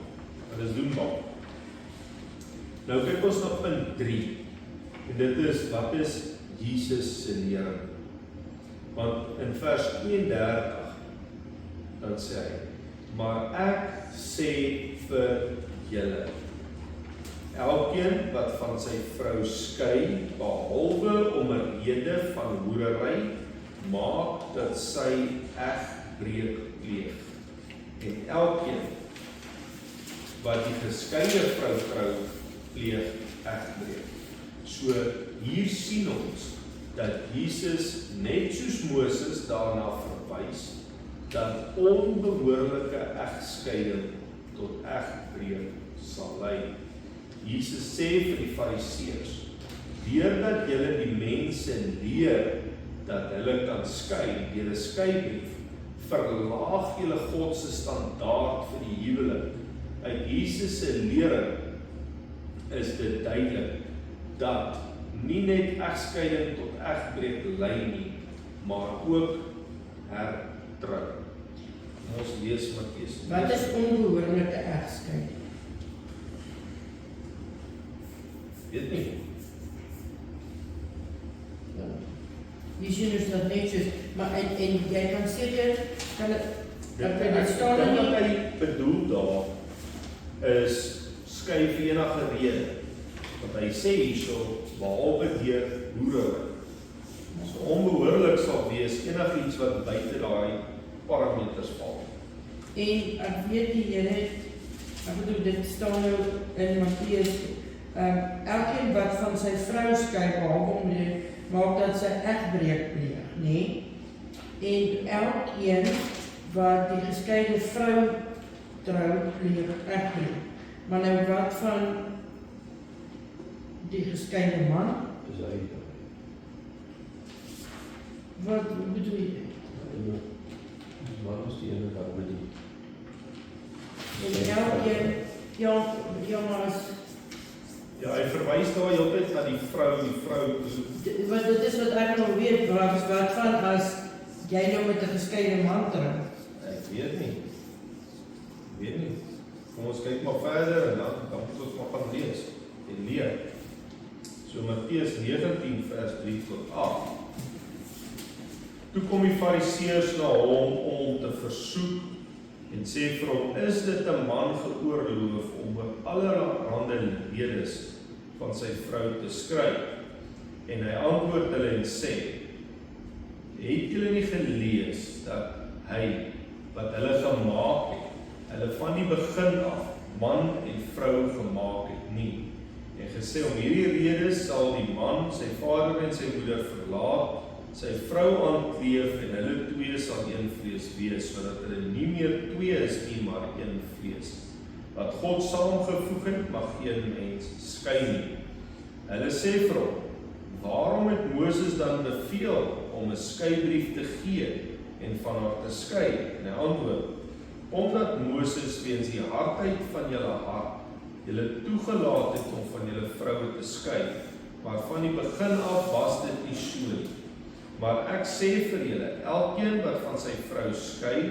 Speaker 1: Dit is doenbaar. Nou kyk ons na punt 3. En dit is, wat is Jesus se lering? Want in vers 32 dan sê hy, maar ek sê vir julle, elkeen wat van sy vrou skei, behalwe om 'n rede van hoerery, maak dat sy egbreek pleeg. En elkeen wat die geskeide vrou trou, pleeg egbreek. So hier sien ons dat Jesus net soos Moses daarna verwys dat onbehoorlike egskeiding tot egbreek sal lei. Jesus sê vir die Fariseërs, deurdat julle die mense leer dat hulle kan skei deur 'n skeibrief, verlaag julle God se standaard vir die huwelik. Uit Jesus se lering is dit duidelik dat nie net egskeiding tot egbreek lei nie, maar ook hertrou. Ons lees Matteus.
Speaker 2: Wat is onbehoorlike egskeiding?
Speaker 1: Weet nie.
Speaker 2: Die sien is dat net soos, maar en jy kan seker, kan dit staan in
Speaker 1: wat hy bedoel daar is skei vir enige rede. Want hy sê hierso, behalwe deur hoerery. So onbehoorlik sal wees enigiets wat buite daai parameters val.
Speaker 2: En ek weet die Here, ek bedoel dit staan nou in Matteus, elkeen wat van sy vrou skei, behalwe om maak dat sy egbreek pleeg, nee? En elkeen wat die geskeide vrou trou, pleeg egbreek. Maar nou wat van die geskeide man?
Speaker 3: Dis hy.
Speaker 2: Wat bedoel jy?
Speaker 3: Die man is die ene wat bedoel.
Speaker 2: En elkeen, ja maar as
Speaker 1: Ja, hy verwys daar heeltyd na die vrou,
Speaker 2: want dit is wat ek nou weet, wat van as jy nou met 'n geskeide man trou?
Speaker 1: Ek weet nie. Kom ons kyk maar verder en dan moet ons maar gaan lees en leer. So Matteus 19 vers 3 tot 8. Toe kom die Fariseërs na hom om te versoek en sê vir hom, is dit 'n man geoorloof om oor allerhande redes van sy vrou te skryf? En hy antwoord hulle en sê, het julle nie gelees dat hy wat hulle gemaak het, hulle van die begin af man en vrou gemaak het nie. En gesê, om hierdie rede sal die man sy vader en sy moeder verlaat, sy vrou aankleef en hulle twee sal een vlees wees, sodat hulle nie meer twee is nie, maar een vlees. Wat God saamgevoeg het, mag geen mens skei nie. Hulle sê vir hom, waarom het Moses dan beveel om 'n skeibrief te gee en van haar te skei? En hy antwoord, omdat Moses weens die hardheid van julle hart julle toegelaat het om van julle vroue te skei, maar van die begin af was dit nie so nie. Maar ek sê vir julle, elkeen wat van sy vrou skei,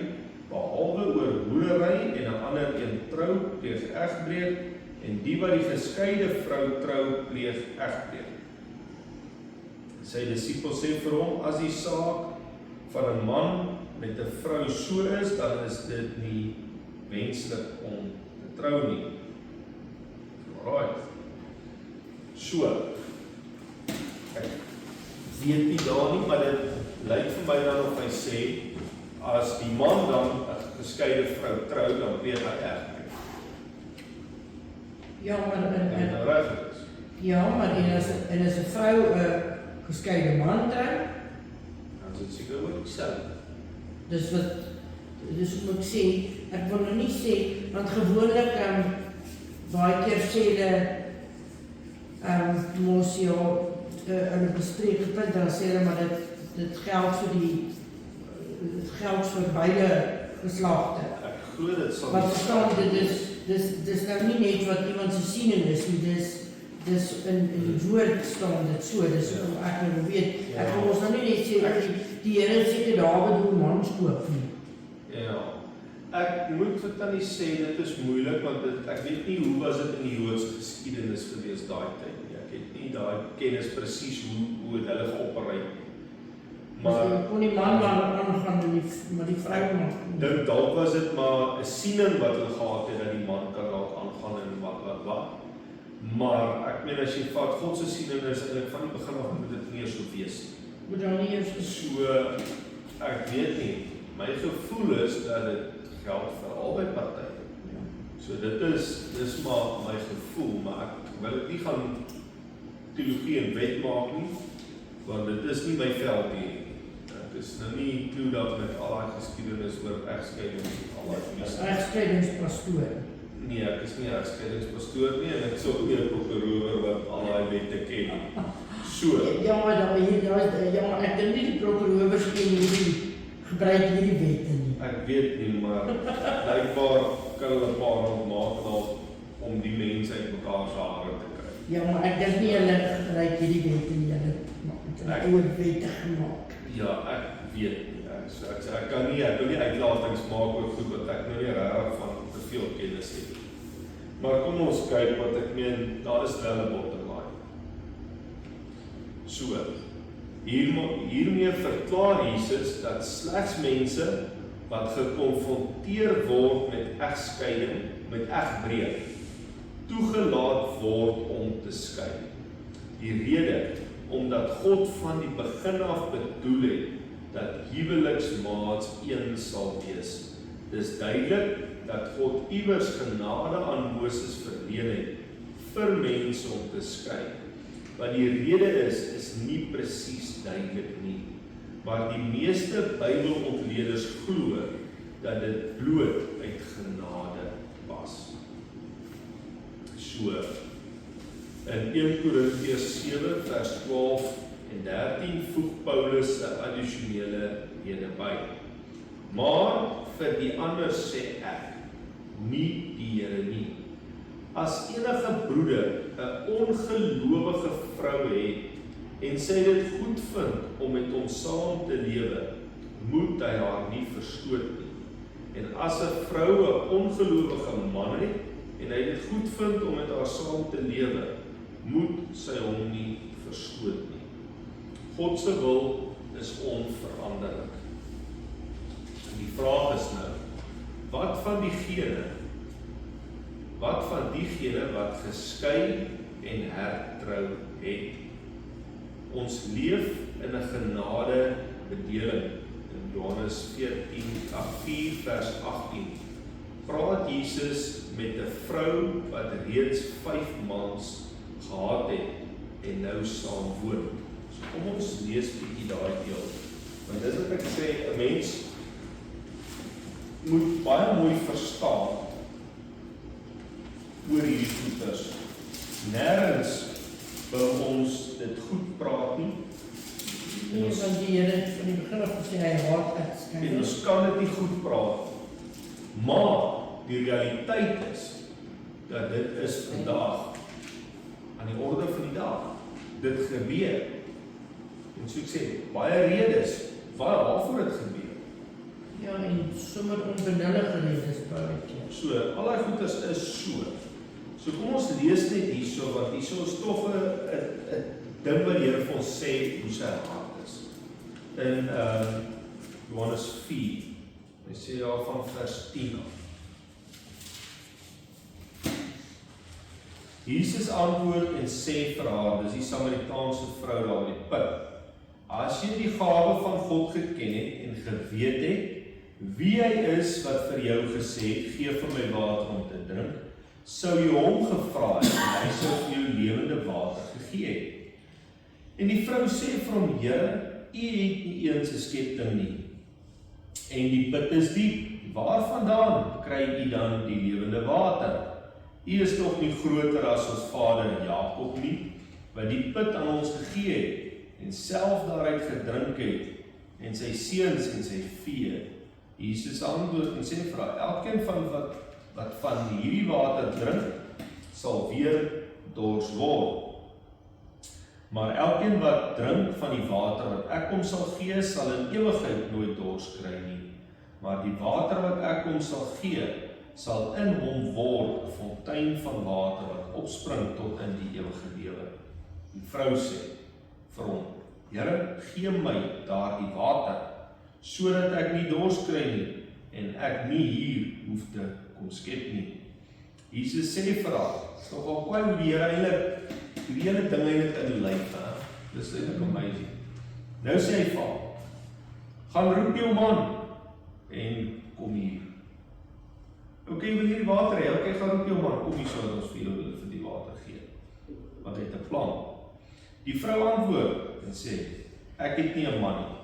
Speaker 1: behalwe oor hoerery en 'n ander een trou, pleeg egbreek, en die wat die geskeide vrou trou, pleeg egbreek. Sy disippels sê vir hom, as die saak van 'n man met 'n vrou so is, dan is dit nie wenslik om te trou nie. Alright. So, ek weet nie daar nie, maar dit lyk vir my dan of hy sê, as die man dan 'n geskeide vrou trou, dan pleeg hy egbreek.
Speaker 2: Ja, maar
Speaker 1: En reg is.
Speaker 2: ja, maar en as 'n vrou 'n geskeide man trou,
Speaker 1: Dan is dit seker ook dieselfde.
Speaker 2: dis wat ek sê, ek wil nou nie sê, want gewoonlik baie keer sê hulle mos ja, hulle bespreek het punt, dan sê hulle, maar dit geld vir beide geslagte.
Speaker 1: Ek glo dit sal
Speaker 2: Wat verstaan dit dis nou nie net wat iemand se siening is nie, dis in die woord staan dit so, dis om ek nou weet, ek wil ons nou nie net sê, die Here seker daar bedoel mans koop nie.
Speaker 1: Ja, Ek moet vir Tannie sê, dit is moeilik, want ek weet nie hoe was dit in die Joodse geskiedenis gewees daai tyd nie. Ek het nie daai kennis presies hoe het hulle geopereer nie. Maar
Speaker 2: kon die man maar aangaan met die vrou maak.
Speaker 1: Dink dalk was dit maar 'n siening wat hulle gehad het dat die man kan dalk aangaan en wat. Maar ek meen as jy vat God se siening is eintlik van die begin af moet dit nie so wees nie.
Speaker 2: Moet dan nie eers
Speaker 1: So ek weet nie. My gevoel is dat dit geld vir albei partye.
Speaker 2: Ja.
Speaker 1: So dis maar my gevoel, maar ek wil dit nie gaan teologie en wet maak nie, want dit is nie my veld nie. Ek is nou nie clued up met al die geskiedenis oor egskeiding en al die
Speaker 2: As egskeidingspastoor.
Speaker 1: Nee, ek is nie 'n egskeidingspastoor nie en ek is ook nie 'n prokureur wat al die wette ken. So.
Speaker 2: Ja, maar ek dink nie die prokureurs ken hierdie gebruik hierdie wette nie.
Speaker 1: Ek weet nie, maar blykbaar kan hulle 'n paar nog maak om die mense uit mekaar se hare te kry.
Speaker 2: Ja, maar ek dink nie hulle gebruik hierdie wette nie. Hulle maak oor wette gemaak.
Speaker 1: Ja, ek weet nie. Ek wil nie uitlatings maak oor goed wat ek nou nie regtig van te veel kennis het. Maar kom ons kyk wat ek meen, daar is wel 'n bottom line. So, hiermee verklaar Jesus dat slegs mense wat gekonfronteer word met egskeiding, met egbreek, toegelaat word om te skei. Die rede, omdat God van die begin af bedoel het dat huweliksmaats een sal wees. Dis duidelik dat God iewers genade aan Moses verleen het vir mense om te skei. Wat die rede is nie presies duidelik nie, maar die meeste Bybelontleeders glo dat dit bloot uit genade was. So, in 1 Korintiërs 7 vers 12 en 13 voeg Paulus 'n addisionele rede by. Maar vir die ander sê ek, nie die Here nie. As enige broeder 'n ongelowige vrou het en sy dit goed vind om met hom saam te lewe, moet hy haar nie verstoot nie. En as 'n vrou 'n ongelowige man het en hy dit goed vind om met haar saam te lewe, moet sy hom nie verstoot nie. God se wil is onveranderlik. En die vraag is nou, wat van diegene wat geskei en hertrou het? Ons leef in 'n genade bedeling. In Johannes 4 vers 18 praat Jesus met 'n vrou wat reeds 5 mans gehad het en nou saam woon. So kom ons lees bietjie daai deel. Want dis wat ek sê, 'n mens moet baie mooi verstaan oor hierdie goeters. Nêrens wil ons dit goed praat nie.
Speaker 2: Nee, want die Here van die begin af gesê hy haat
Speaker 1: En
Speaker 2: egskeiding.
Speaker 1: ons kan dit nie goed praat nie. Maar die realiteit is dat dit is vandag aan die orde van die dag. Dit gebeur. En so ek sê, baie redes waarvoor dit gebeur.
Speaker 2: Ja, en sommer onbenullige redes baie keer.
Speaker 1: So, al die goeders is so. So kom ons lees net hierso, want hierso is tog 'n ding wat die Here vir ons sê hoe sy hart is. In Johannes 4, hy sê daar van vers 10 af. Jesus antwoord en sê vir haar, dis die Samaritaanse vrou daar by die put, as jy die gawe van God geken het en geweet het, wie hy is wat vir jou gesê het, gee vir my water om te drink, sou jy hom gevra het en hy sou vir jou lewende water gegee het. En die vrou sê vir hom, Here, u het nie eens 'n skepting nie, en die put is diep, waarvandaan kry u dan die lewende water? U is nog nie groter as ons vader Jakob nie, wat die put aan ons gegee het, en self daaruit gedrink het, en sy seuns en sy vee. Jesus antwoord en sê vir haar, elkeen wat van hierdie water drink, sal weer dors word. Maar elkeen wat drink van die water wat ek hom sal gee, sal in ewigheid nooit dors kry nie. maar die water wat ek hom sal gee, sal in hom word 'n fontein van water wat opspring tot in die ewige lewe. Die vrou sê vir hom, Here, gee my daardie water, sodat ek nie dors kry nie, en ek nie hier hoef te kom skep nie. Jesus sê vir haar, is nogal kwaai hoe die Here eintlik, die hele ding eintlik in die lyf, dis eintlik amazing. Nou sê hy vir haar, gaan roep jou man, en kom hier. Ok, wil jy die water hê? Ok, gaan roep jou man, kom hier so, dat ons vir die water gee. Want hy het 'n plan. Die vrou antwoord, en sê, ek het nie 'n man nie.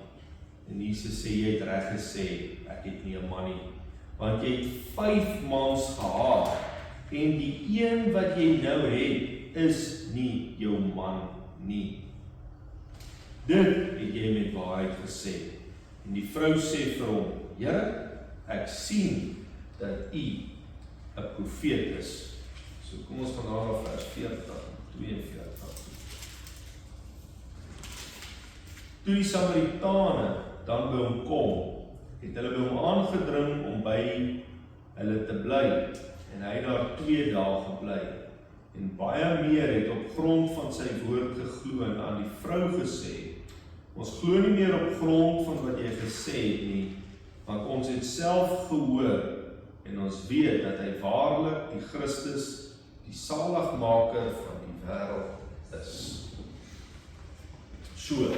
Speaker 1: En Jesus sê, jy het reg gesê, ek het nie 'n man nie. Want jy het 5 mans gehad, en die een wat jy nou het, is nie jou man nie. Dit het jy met waarheid gesê. En die vrou sê vir hom, Here, ek sien dat u 'n profeet is. So kom ons gaan daar na vers 40, 42. Toe die Samaritane dan by hom kom, het hulle by hom aangedring om by hulle te bly, en hy daar 2 dae gebly. En baie meer het op grond van sy woord geglo en aan die vrou gesê, ons glo nie meer op grond van wat jy gesê het nie, want ons het self gehoor, en ons weet dat hy waarlik die Christus, die saligmaker van die wêreld is. So,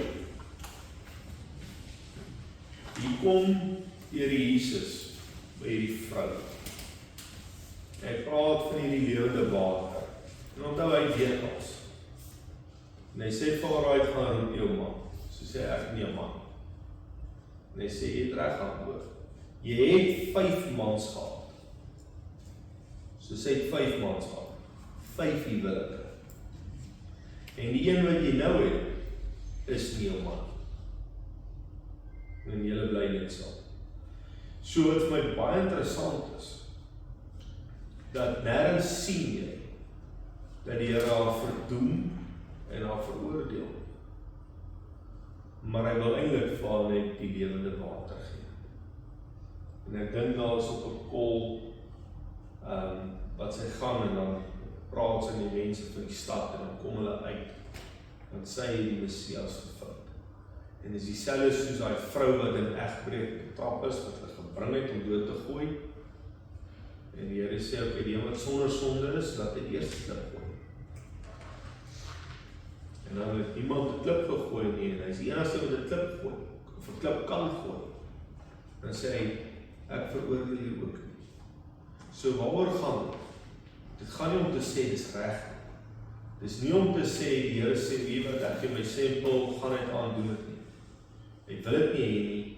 Speaker 1: hier kom Here Jesus by die vrou. Hy praat van hierdie lewende water. En onthou hy weet ons. En hy sê vir haar uit gaan roep jou man. So sê ek nie 'n man. En hy sê jy het reg antwoord. Jy het 5 mans gehad. So sê hy 5 mans gehad. 5 huwelike. En die een wat jy nou het, is nie jou man. En julle bly net saam. So wat vir my baie interessant is, dat nêrens sien jy, dat die Here haar verdoem en haar veroordeel. Maar hy wil eintlik vir haar net die lewende water gee. En ek dink daar is op 'n kol, wat sy gaan en dan praat sy met die mense van die stad en dan kom hulle uit, want sy het die Messias gevind. En is dieselfde soos daai vrou wat in egbreek betrap is, wat hulle gebring het om dood te gooi. En die Here sê, okay, die een wat sonder sonde is, laat hy eers die klip gooi. En dan het niemand 'n klip gegooi nie, en hy is die enigste wat 'n klip gooi, of 'n klip kan gooi. Dan sê hy, ek veroordeel jou ook nie. So waaroor gaan dit? Dit gaan nie om te sê, dis reg. Dis nie om te sê, die Here sê, wie wat ek in my sempel, gaan het aan doen het nie. Hy wil dit nie hê nie,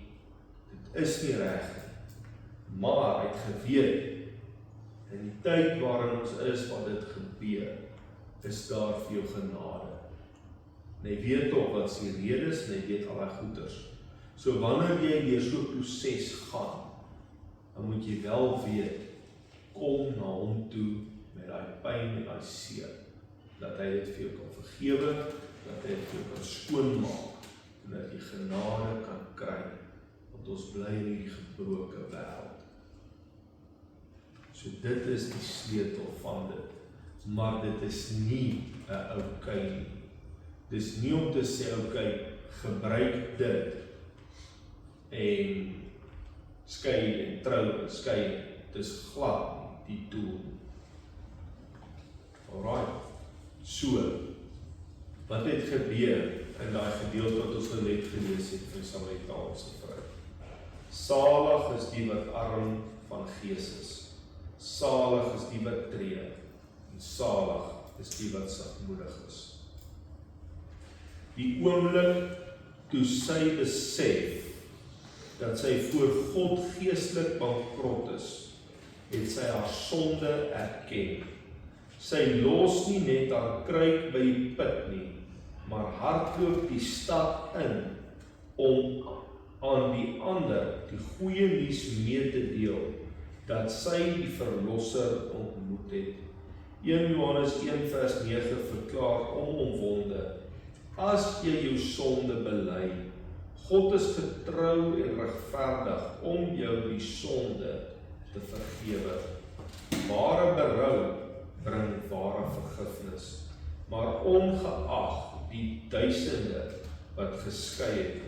Speaker 1: dit is nie reg nie. Maar hy het geweet, in die tyd waarin ons is, wat dit gebeur, is daar vir jou genade. En hy weet ook wat sy rede is, en hy weet al die goeders. So wanneer jy deur so 'n proses gaan, dan moet jy wel weet, kom na hom toe, met daai pyn en daai seer, dat hy dit vir jou kan vergewe, dat hy dit vir jou kan skoonmaak, en dat jy genade kan kry, want ons bly in hierdie gebroke wêreld. So dit is die sleutel van dit, maar dit is nie 'n okay nie. Dis nie om te sê, okay, gebruik dit, en skei en trou en skei, dis glad nie die doel. Alright, so, wat het gebeur in daai gedeelte wat ons nou net gelees het van die Samaritaanse vrou? Salig is die wat arm van gees is. Salig is die wat tree. En salig is die wat sagmoedig is. Die oomblik toe sy besef dat sy voor God geestelik bankrot is, het sy haar sonde erken. Sy los nie net haar kruik by die put nie, maar hardloop die stad in om aan die ander die goeie nuus mee te deel, dat sy die Verlosser ontmoet het. 1 Johannes 1 vers 9 verklaar onomwonde, as jy jou sonde bely, God is getrou en regverdig om jou die sonde te vergewe. Ware berou bring ware vergifnis, maar ongeag die duisende wat geskei het,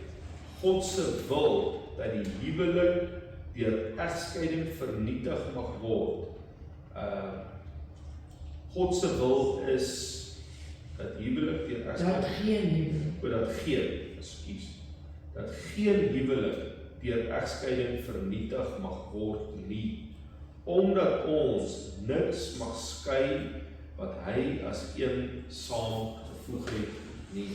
Speaker 1: God se wil dat die huwelik deur egskeiding vernietig mag word. God se wil is dat huwelik deur egskeiding dat geen huwelik deur egskeiding vernietig mag word nie, omdat ons niks mag skei wat hy as een saam gevoeg het nie.